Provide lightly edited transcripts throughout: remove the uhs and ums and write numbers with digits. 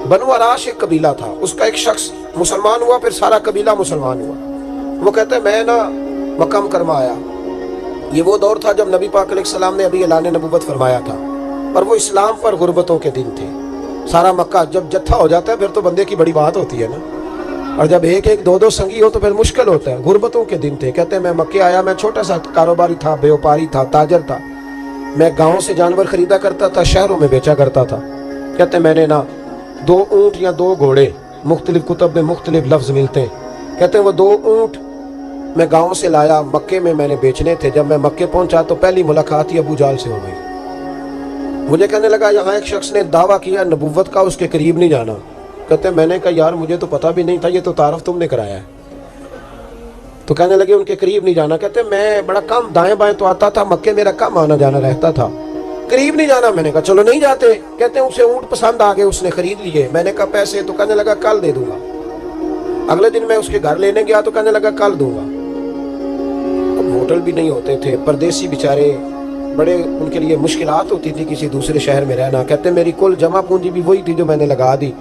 बनु Arash एक कबीला था, उसका एक शख्स मुसलमान हुआ, फिर सारा कबीला मुसलमान हुआ। वो कहते हैं मैं ना मक्का मुकरमा आया। ये वो दौर था जब नबी पाक अलैहिस्सलाम ने अभी ऐलान नबूवत फरमाया था, और वो इस्लाम पर गुर्बतों के दिन थे। सारा मक्का जब जत्था हो जाता है फिर तो बंदे की बड़ी बात होती है ना, और जब एक एक दो दो संगी हो तो फिर मुश्किल होता है। गुर्बतों के दिन थे। कहते हैं मैं मक्के आया, मैं छोटा सा कारोबारी था, व्यापारी था, ताजर था। मैं गाँव से जानवर खरीदा करता था, शहरों में बेचा करता था। कहते हैं मैंने ना 2 ऊँट या 2 घोड़े, मुख्तलिफ कुतब में मुख्तलिफ लफ्ज़ मिलते हैं। कहते हैं वो 2 ऊँट मैं गाँव से लाया, मक्के में मैंने बेचने थे। जब मैं मक्के पहुंचा तो पहली मुलाकात ही अबू जाल से हो गई। मुझे कहने लगा यहाँ एक शख्स ने दावा किया नबुव्वत का, उसके करीब नहीं जाना। कहते हैं मैंने कहा यार मुझे तो पता भी नहीं था, ये तो तारफ तुमने कराया है। तो कहने लगे उनके करीब नहीं जाना। कहते हैं मैं बड़ा कम दाएं बाएं तो आता था, मक्के मेरा कम आना जाना रहता था, करीब नहीं जाना। मैंने कहा चलो नहीं जाते। कहते हैं उसे ऊँट पसंद आ गए, उसने खरीद लिए। मैंने कहा पैसे? तो कहने लगा कल दे दूंगा। अगले दिन मैं उसके घर लेने गया तो कहने लगा कल दूंगा। होटल भी नहीं होते थे, परदेसी बेचारे, बड़े उनके लिए मुश्किलात होती थी किसी दूसरे शहर में रहना। कहते मेरी कुल जमा पूंजी भी वही थी जो मैंने लगा दी।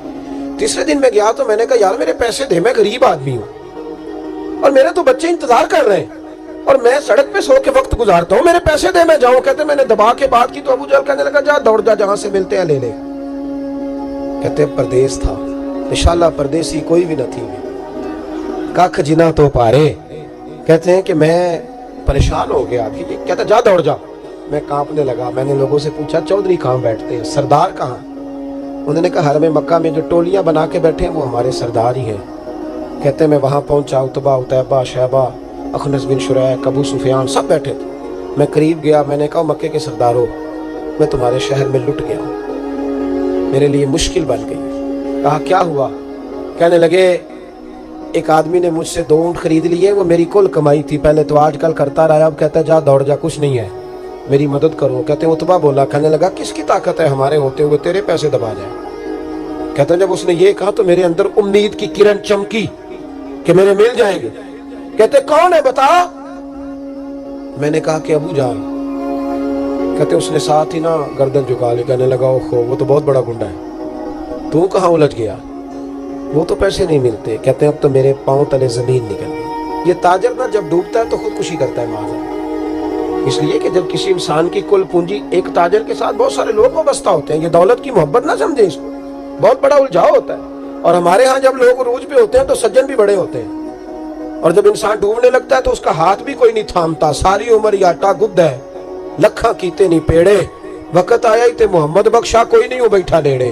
तीसरे दिन मैं गया तो मैंने कहा यार मेरे पैसे दे, मैं गरीब आदमी हूँ और मेरे तो बच्चे इंतजार कर रहे हैं और मैं सड़क पे सो के वक्त गुजारता हूँ, मेरे पैसे दे मैं जाऊँ। कहते मैंने दबा के बात की तो अबू जहल कहने लगा जा दौड़ जा, जहां से मिलते हैं ले ले। कहते परदेश था, इंशाल्लाह परदेसी कोई भी न थी, कख जिना तो पारे। कहते हैं कि मैं परेशान हो गया कि कहता जा दौड़ जा। मैं कांपने लगा। मैंने लोगों से पूछा चौधरी कहाँ बैठते हैं, सरदार कहाँ? उन्होंने कहा हरम मक्का में जो टोलियां बना के बैठे हैं वो हमारे सरदार ही हैं। कहते मैं वहाँ पहुंचा, उतबा, उतैबा, शैबा, अखनस बिन शुरैक, अबू सुफियान सब बैठे थे। मैं करीब गया, मैंने कहा मक्के के सरदारों मैं तुम्हारे शहर में लुट गया हूँ, मेरे लिए मुश्किल बन गई। कहा क्या हुआ? कहने लगे एक आदमी ने मुझसे 2 ऊँट खरीद लिए, वो मेरी कुल कमाई थी, पहले तो आजकल करता रहा, अब कहता है जा दौड़ जा, कुछ नहीं है, मेरी मदद करो। कहते उतबा बोला, कहने लगा किसकी ताकत है हमारे होते हुए तेरे पैसे दबा जाए? कहते जब उसने ये कहा तो मेरे अंदर उम्मीद की किरण चमकी कि मेरे मिल जाएंगे। कहते कौन है बता? मैंने कहा कि अबू जाल। कहते उसने साथ ही ना गर्दन झुका ली, कहने लगा ओहो वो तो बहुत बड़ा गुंडा है, तू कहाँ उलझ गया, वो तो पैसे नहीं मिलते। कहते हैं अब तो मेरे पांव तले जमीन निकल गई। ये ताजर ना जब डूबता है तो खुदकुशी करता है माज़, इसलिए कि जब किसी इंसान की कुल पूंजी एक ताजर के साथ बहुत सारे लोग वाबस्ता होते हैं, ये दौलत की मोहब्बत ना समझे, इसको बहुत बड़ा उलझाव होता है। और हमारे यहाँ जब लोग उरूज पे होते हैं तो सज्जन भी बड़े होते हैं, और जब इंसान डूबने लगता है तो उसका हाथ भी कोई नहीं थामता। सारी उम्र आटा गुद्द है, लखा कीते नहीं पेड़े, वक्त आया ही ते मोहम्मद बख्शा कोई नहीं हो बैठा लेड़े।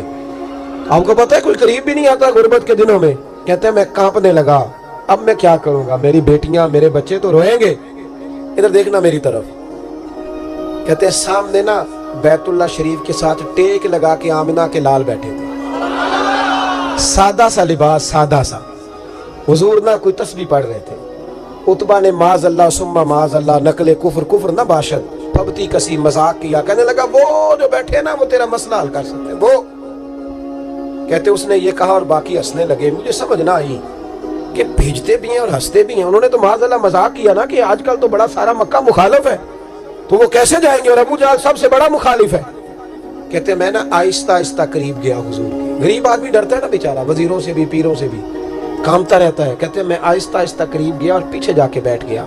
आपको पता है कोई करीब भी नहीं आता गुर्बत के दिनों में। कहते हैं मैं कांपने लगा, अब मैं क्या करूंगा, मेरी बेटियां मेरे बच्चे तो रोएंगे। इधर देखना मेरी तरफ। कहते हैं सामने ना बैतुल्ला शरीफ के साथ टेक लगा के आमिना के लाल बैठे थे, सादा सा लिबास, सादा सा। हुजूर ना कोई तस्बीह पढ़ रहे थे। उतबा ने माज अल्लाह सुम्मा माज अल्लाह नकले कुफर कुफर ना बाशद फबती कसी मजाक किया। कहने लगा वो जो बैठे ना वो तेरा मसला हल कर सकते वो। कहते उसने ये कहा और बाकी हंसने लगे। मुझे समझ ना आई कि भेजते भी हैं और हंसते भी हैं। उन्होंने तो माज अल्लाह मजाक किया ना कि आजकल तो बड़ा सारा मक्का मुखालिफ है, तो वो कैसे जाएंगे, और अबू जहल सबसे बड़ा मुखालिफ है। कहते मैं ना आहिस्ता आहिस्ता करीब गया हुजूर के। गरीब आदमी डरता है ना बेचारा, वजीरों से भी पीरों से भी कामता रहता है। कहते मैं आहिस्ता आहिस्ता करीब गया और पीछे जाके बैठ गया।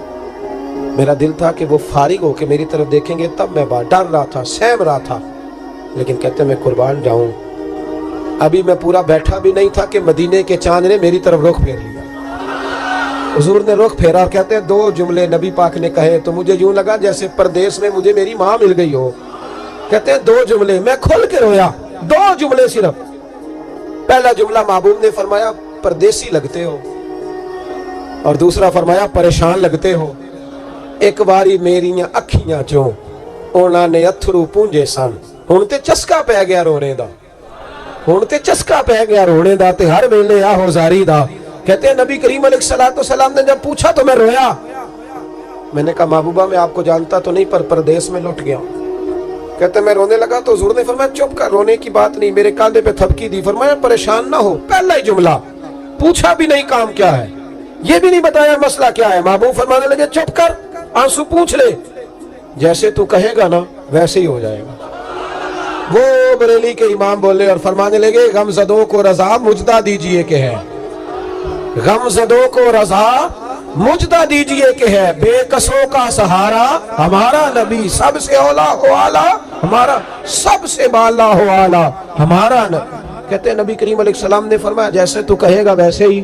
मेरा दिल था कि वो फारिग होके मेरी तरफ देखेंगे, तब मैं बात डर रहा था, सहम रहा था। लेकिन कहते मैं कुर्बान जाऊं, अभी मैं पूरा बैठा भी नहीं था कि मदीने के चांद ने मेरी तरफ रुख फेर लिया। हुजूर ने रुख फेरा और कहते हैं 2 जुमले नबी पाक ने कहे तो मुझे यूं लगा जैसे परदेश में मुझे मेरी माँ मिल गई हो। कहते हैं 2 जुमले, मैं खुल के रोया। 2 जुमले सिर्फ। पहला जुमला महबूब ने फरमाया परदेसी लगते हो, और दूसरा फरमाया परेशान लगते हो। एक बारी मेरियां अखियां चों उन्हां ने अथरू पूंजे सन, हुण ते चस्का पै गया रोने दा, हुण ते चस्का पै गया रोने दा ते हर वेले आहो जारी दा। कहते हैं नबी करीम अलैहिस्सलाम ने जब पूछा तो मैं रोया। मैंने कहा महबूबा मैं आपको जानता तो नहीं पर परदेश में लौट गया। कहते मैं रोने लगा तो हुजूर ने फरमाया चुप कर, रोने की बात नहीं। मेरे कांधे पे थपकी दी, फरमाया परेशान ना हो। पहला ही जुमला, पूछा भी नहीं काम क्या है, ये भी नहीं बताया मसला क्या है। महबूब फरमाने लगे चुप कर, आंसू पूछ ले, जैसे तू कहेगा ना वैसे ही हो जाएगा। وہ بریلی کے امام بولے اور فرمانے لگے غمزدوں کو رضا مجدہ دیجئے کہ ہے، غمزدوں کو رضا مجدہ دیجئے کہ ہے، بے کسوں کا سہارا ہمارا نبی، سب سے اولا ہو آلہ ہمارا، سب سے بالا ہو آلہ ہمارا نبی۔ کہتے ہیں نبی کریم علیہ السلام نے فرمایا جیسے تو کہے گا ویسے ہی۔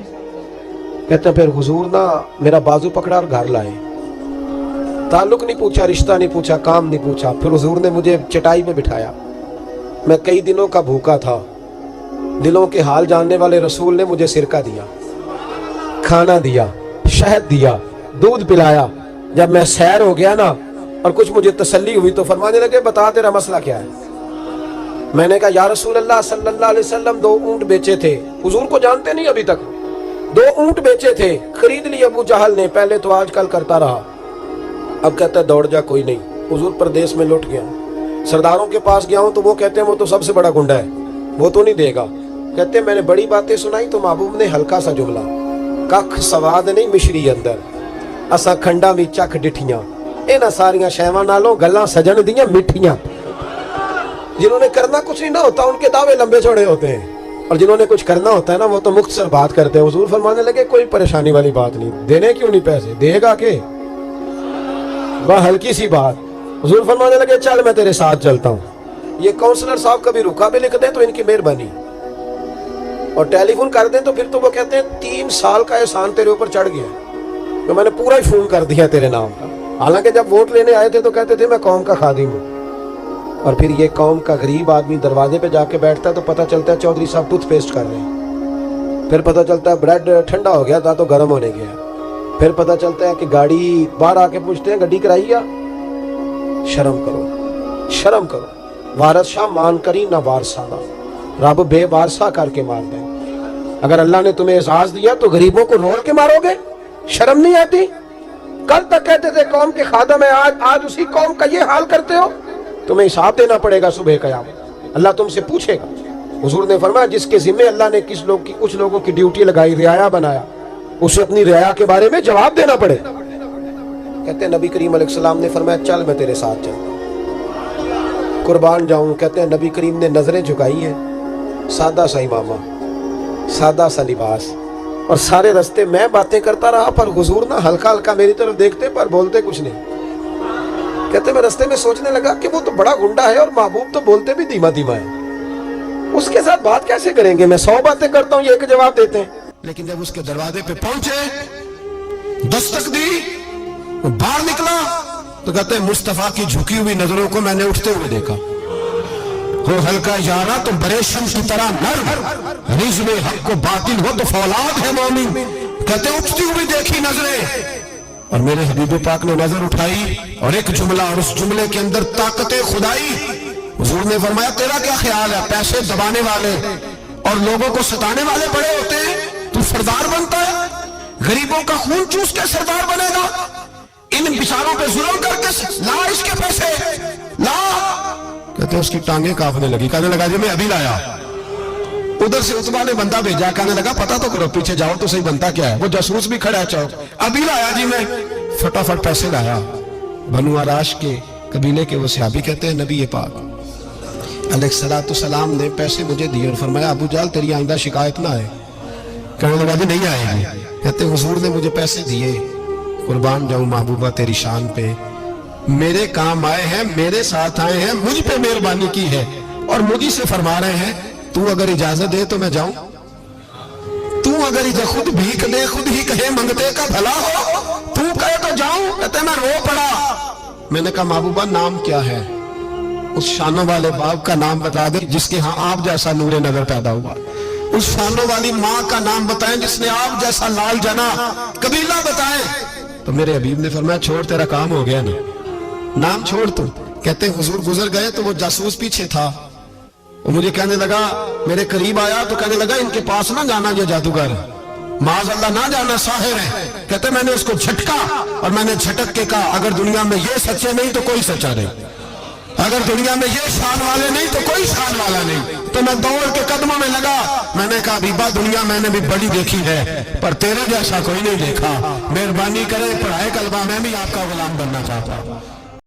کہتے ہیں پھر حضور نا میرا بازو پکڑا اور گھر لائے، تعلق نہیں پوچھا، رشتہ نہیں پوچھا، کام نہیں پوچھا۔ پھر حضور نے مجھے چٹائی میں بٹھایا، میں کئی دنوں کا بھوکا تھا، دلوں کے حال جاننے والے رسول نے مجھے سرکہ دیا، کھانا دیا، شہد دیا، دودھ پلایا۔ جب میں سیر ہو گیا نا اور کچھ مجھے تسلی ہوئی تو فرمانے لگے بتا تیرا مسئلہ کیا ہے۔ میں نے کہا یا رسول اللہ صلی اللہ علیہ وسلم 2 اونٹ بیچے تھے، حضور کو جانتے نہیں ابھی تک، 2 اونٹ بیچے تھے، خرید لی ابو جہل نے، پہلے تو آج کل کرتا رہا، اب کہتا ہے دوڑ جا کوئی نہیں۔ حضور پردیس میں لوٹ گیا، سرداروں کے پاس گیا ہوں تو وہ کہتے ہیں وہ تو سب سے بڑا گنڈا ہے، وہ تو نہیں دے گا۔ کہتے ہیں میں نے بڑی باتیں سنائی تو محبوب نے ہلکا سا جملہ، ککھ سواد نہیں مشری اندر، اساں کھنڈا بھی چکھ ڈٹھیاں، انہاں ساریاں شیواں نالوں گلاں سجن دیاں مٹھیاں۔ جنہوں نے کرنا کچھ نہیں نہ ہوتا ان کے دعوے لمبے چوڑے ہوتے ہیں، اور جنہوں نے کچھ کرنا ہوتا ہے نا وہ تو مختصر بات کرتے ہیں۔ حضور فرمانے لگے کوئی پریشانی والی بات نہیں، دینے کیوں نہیں پیسے، دے گا کہ وہ ہلکی سی بات۔ حضور فرمانے لگے چل میں تیرے ساتھ چلتا ہوں۔ یہ کونسلر صاحب کبھی رکا بھی لکھ دیں تو ان کی مہربانی، اور ٹیلی فون کر دیں تو پھر تو وہ کہتے ہیں 3 سال کا احسان تیرے اوپر چڑھ گیا تو میں نے پورا ہی فون کر دیا تیرے نام کا۔ حالانکہ جب ووٹ لینے آئے تھے تو کہتے تھے میں قوم کا خادم ہوں، اور پھر یہ قوم کا غریب آدمی دروازے پہ جا کے بیٹھتا ہے تو پتہ چلتا ہے چودھری صاحب ٹوتھ پیسٹ کر رہے ہیں، پھر پتہ چلتا ہے بریڈ ٹھنڈا ہو گیا تھا تو گرم ہونے گیا، پھر پتہ چلتا ہے کہ گاڑی باہر آ کے پوچھتے ہیں گڈی کرائی یا، شرم کرو شرم کرو، وارث شاہ مان کری نہ وارثانہ، رب بے وارثہ کر کے مار دیں۔ اگر اللہ نے تمہیں اعزاز دیا تو غریبوں کو رول کے مارو گے، شرم نہیں آتی؟ کل تک کہتے تھے قوم کے خادم ہیں، آج اسی قوم کا یہ حال کرتے ہو، تمہیں حساب دینا پڑے گا صبح قیامت، اللہ تم سے پوچھے گا۔ حضور نے فرمایا جس کے ذمہ اللہ نے کچھ لوگوں کی ڈیوٹی لگائی، رعایا بنایا، اسے اپنی رعایا کے بارے میں جواب دینا پڑے۔ کہتے ہیں نبی کریم علیہ السلام نے فرمایا چل میں تیرے ساتھ چلتا ہوں، قربان جاؤں۔ کہتے ہیں نبی کریم نے نظریں جھکائی ہیں، سادہ سا امامہ، سادہ سا لباس، اور سارے رستے میں باتیں کرتا رہا، پر حضور نہ ہلکا ہلکا میری طرف دیکھتے پر بولتے کچھ نہیں۔ کہتے میں رستے میں سوچنے لگا کہ وہ تو بڑا گنڈا ہے اور محبوب تو بولتے بھی دھیما دھیما ہے، اس کے ساتھ بات کیسے کریں گے؟ میں 100 باتیں کرتا ہوں، یہ ایک جواب دیتے ہیں۔ لیکن جب اس کے دروازے پہ پہنچے، دستک دی، وہ باہر نکلا تو کہتے ہیں مصطفیٰ کی جھکی ہوئی نظروں کو میں نے اٹھتے ہوئے دیکھا، ہو ہلکا یارا تو برے شمس کی طرح نرم، رزم حق کو باطل ہو تو فولاد ہے مومن۔ کہتے ہیں اٹھتی ہوئی دیکھی نظریں، اور میرے حبیب پاک نے نظر اٹھائی اور ایک جملہ، اور اس جملے کے اندر طاقت خدائی۔ حضور نے فرمایا تیرا کیا خیال ہے؟ پیسے دبانے والے اور لوگوں کو ستانے والے بڑے ہوتے ہیں، تو سردار بنتا ہے؟ غریبوں کا خون چوس کے سردار بنے گا؟ ان بیچاروں پہ ظلم کر کے لا اس کے پیسے لا۔ کہتے ہیں اس کی ٹانگیں کانپنے لگی، کہنے لگا جی میں ابھی لایا۔ ادھر سے عتبہ نے بندہ بھیجا، کہنے لگا پتہ تو کرو، پیچھے جاؤ تو صحیح بنتا کیا ہے۔ وہ جاسوس بھی کھڑا ہے چوک، ابھی لایا جی میں، فٹافٹ پیسے لایا۔ بنو عراش کے قبیلے کے وہ صحابی کہتے ہیں نبی پاک علیہ السلام نے پیسے مجھے دیے اور فرمایا ابو جہل تیری آئندہ شکایت نہ آئے۔ کہنے لگا جی نہیں آئے گی۔ کہتے ہیں حضور نے مجھے پیسے دیے، قربان جاؤں محبوبہ تیری شان پہ، میرے کام آئے ہیں، میرے ساتھ آئے ہیں، مجھ پہ مہربانی کی ہے، اور مجھے سے فرما رہے ہیں تو اگر اجازت دے تو میں جاؤں، تو اگر خود بھیک دے، خود ہی کہے منگتے کا بھلا ہو، تو کہے تو جاؤں۔ کہتے ہیں میں رو پڑا۔ میں نے کہا محبوبہ نام کیا ہے؟ اس شانوں والے باپ کا نام بتا دے جس کے ہاں آپ جیسا نور نظر پیدا ہوا، اس شانوں والی ماں کا نام بتائیں جس نے آپ جیسا لال جنا، قبیلہ بتائیں۔ تو میرے حبیب نے فرمایا چھوڑ تیرا کام ہو گیا نا، نام چھوڑ تو۔ کہتے ہیں حضور گزر گئے تو وہ جاسوس پیچھے تھا، وہ مجھے کہنے لگا، میرے قریب آیا تو کہنے لگا ان کے پاس نہ جانا، یہ جادوگر معاذ اللہ نہ جانا، ساحر ہے۔ کہتے میں نے اس کو جھٹکا اور میں نے جھٹک کے کہا اگر دنیا میں یہ سچے نہیں تو کوئی سچا نہیں، اگر دنیا میں یہ شان والے نہیں تو کوئی شان والا نہیں۔ تو میں دوڑ کے قدموں میں لگا، میں نے کہا حبیبہ دنیا میں نے بھی بڑی دیکھی ہے پر تیرے جیسا کوئی نہیں دیکھا، مہربانی کرے پڑھائے کلمہ، میں بھی آپ کا غلام بننا چاہتا ہوں۔